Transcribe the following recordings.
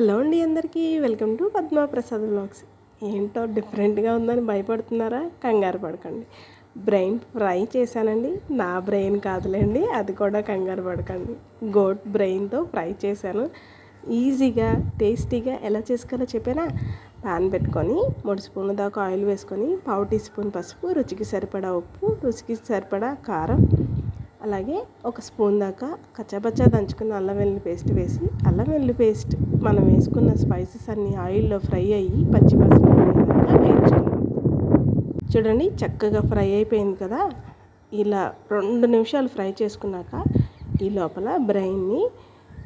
Hello అండి, అందరికీ welcome to Padma Prasad vlogs. ఏంటో డిఫరెంట్గా ఉందని భయపడుతున్నారా? కంగారు పడకండి. బ్రెయిన్ ఫ్రై చేశానండి. నా బ్రెయిన్ కాదులేండి, అది కూడా కంగారు పడకండి. గోట్ బ్రెయిన్తో ఫ్రై చేశాను. ఈజీగా టేస్టీగా ఎలా చేసుకోవాలో చెప్పానా? ప్యాన్ పెట్టుకొని 3 స్పూన్ల దాకా ఆయిల్ వేసుకొని 1/2 టీ స్పూన్ పసుపు, రుచికి సరిపడా ఉప్పు, రుచికి సరిపడా కారం, అలాగే 1 స్పూన్ దాకా కచ్చాపచ్చా దంచుకున్న అల్లం వెల్లుల్లి పేస్ట్ వేసి, అల్లం వెల్లుల్లి పేస్ట్ మనం వేసుకున్న స్పైసెస్ అన్నీ ఆయిల్లో ఫ్రై అయ్యి పచ్చివాసన పోయేదాకా వేయించుకున్నాం. చూడండి, చక్కగా ఫ్రై అయిపోయింది కదా. ఇలా 2 నిమిషాలు ఫ్రై చేసుకున్నాక ఈ లోపల బ్రెయిన్ని,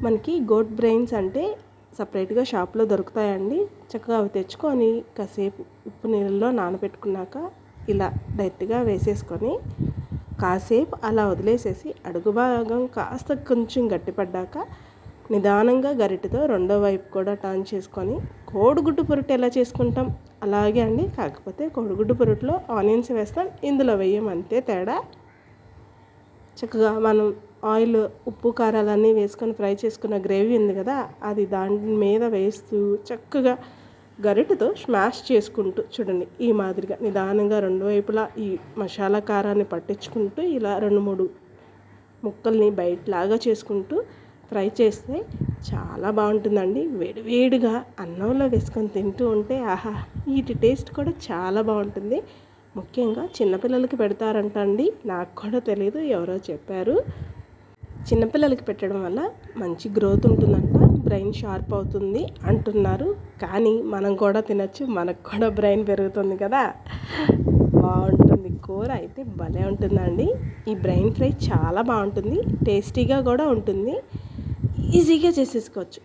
మనకి గోట్ బ్రెయిన్స్ అంటే సపరేట్గా షాప్లో దొరుకుతాయండి. చక్కగా అవి తెచ్చుకొని కాసేపు ఉప్పు నీళ్ళలో నానబెట్టుకున్నాక ఇలా డైరెక్ట్గా వేసేసుకొని కాసేపు అలా వదిలేసేసి అడుగు భాగం కాస్త కొంచెం గట్టిపడ్డాక నిదానంగా గరిటెతో రెండో వైపు కూడా టర్న్ చేసుకొని కోడిగుడ్డు పొరుటు ఎలా చేసుకుంటాం అలాగే అండి. కాకపోతే కోడిగుడ్డు పొరుటులో ఆనియన్స్ వేస్తాం, ఇందులో వేయం, అంతే తేడా. చక్కగా మనం ఆయిల్, ఉప్పు, కారాలన్నీ వేసుకొని ఫ్రై చేసుకున్న గ్రేవీ ఉంది కదా, అది దాని మీద వేస్తూ చక్కగా గరిటెతో స్మాష్ చేసుకుంటూ చూడండి, ఈ మాదిరిగా నిదానంగా రెండు వైపులా ఈ మసాలా కారాన్ని పట్టించుకుంటూ ఇలా 2-3 ముక్కల్ని బయటలాగా చేసుకుంటూ ఫ్రై చేస్తే చాలా బాగుంటుందండి. వేడివేడిగా అన్నంలో వేసుకొని తింటూ ఉంటే ఆహా, వీటి టేస్ట్ కూడా చాలా బాగుంటుంది. ముఖ్యంగా చిన్నపిల్లలకి పెడతారంట అండి, నాకు కూడా తెలియదు, ఎవరో చెప్పారు. చిన్నపిల్లలకి పెట్టడం వల్ల మంచి గ్రోత్ ఉంటుందంట, బ్రెయిన్ షార్ప్ అవుతుంది అంటున్నారు. కానీ మనం కూడా తినచ్చు, మనకు కూడా బ్రెయిన్ పెరుగుతుంది కదా. బాగుంటుంది, కూర అయితే భలే ఉంటుందండి. ఈ బ్రెయిన్ ఫ్రై చాలా బాగుంటుంది, టేస్టీగా కూడా ఉంటుంది, ఈజీగా చేసేసుకోవచ్చు.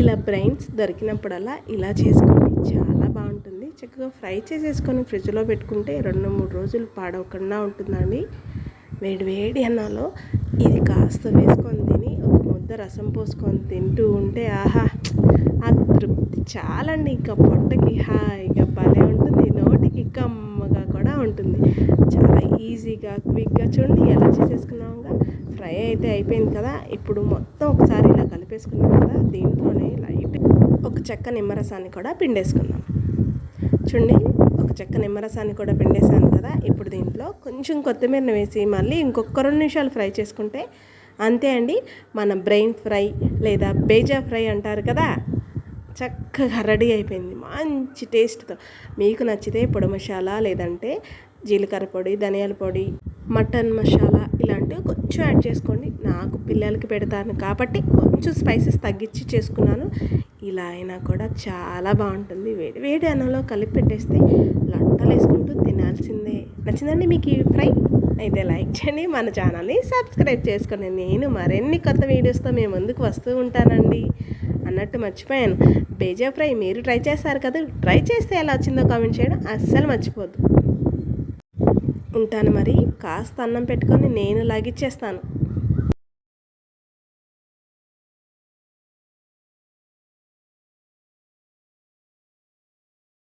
ఇలా బ్రెయిన్స్ దొరికినప్పుడల్లా ఇలా చేసుకొని చాలా బాగుంటుంది. చక్కగా ఫ్రై చేసేసుకొని ఫ్రిడ్జ్లో పెట్టుకుంటే 2-3 రోజులు పాడవకుండా ఉంటుందండి. వేడి అన్నంలో ఇది కాస్త వేసుకొని తిని ఒక ముద్ద రసం పోసుకొని తింటూ ఉంటే ఆహా, ఆ తృప్తి చాలండి. ఇంకా పొట్టకి హాయిగా భలే ఉంటుంది, నోటికి కమ్మగా కూడా ఉంటుంది. చాలా ఈజీగా క్విక్గా చూడండి ఎలా చేసేసుకున్నాముగా. ఫ్రై అయితే అయిపోయింది కదా. ఇప్పుడు మొత్తం ఒకసారి ఇలా కలిపేసుకున్నాం కదా, దీంట్లోనే లైట్ ఒక చెక్క నిమ్మరసాన్ని కూడా పిండేసుకుందాం. చూడండి, ఒక చెక్క నిమ్మరసాన్ని కూడా పిండేసాను కదా. ఇప్పుడు దీంట్లో కొంచెం కొత్తిమీరని వేసి మళ్ళీ ఇంకొక 2 నిమిషాలు ఫ్రై చేసుకుంటే అంతే అండి, మన బ్రెయిన్ ఫ్రై లేదా బేజా ఫ్రై అంటారు కదా, చక్కగా రెడీ అయిపోయింది మంచి టేస్ట్తో. మీకు నచ్చితే పొడి మసాలా లేదంటే జీలకర్ర పొడి, ధనియాల పొడి, మటన్ మసాలా ఇలాంటివి కొంచెం యాడ్ చేసుకోండి. నాకు పిల్లలకి పెడతాను కాబట్టి కొంచెం స్పైసెస్ తగ్గించి చేసుకున్నాను. ఇలా అయినా కూడా చాలా బాగుంటుంది. వేడి అన్నంలో కలిపి పెట్టేస్తే లొట్టలు వేసుకుంటూ తినాల్సిందే. నచ్చిందండి మీకు ఈ ఫ్రై? అయితే లైక్ చేయండి, మన ఛానల్ని సబ్స్క్రైబ్ చేసుకోండి. నేను మరిన్ని కొత్త వీడియోస్తో మేము ముందుకు వస్తూ ఉంటానండి. అన్నట్టు మర్చిపోయాను, బేజా ఫ్రై మీరు ట్రై చేస్తారు కదా, ట్రై చేస్తే ఎలా వచ్చిందో కామెంట్ చేయడం అస్సలు మర్చిపోద్దు. ఉంటాను మరి, కాస్త అన్నం పెట్టుకొని నేను లాగిచ్చేస్తాను.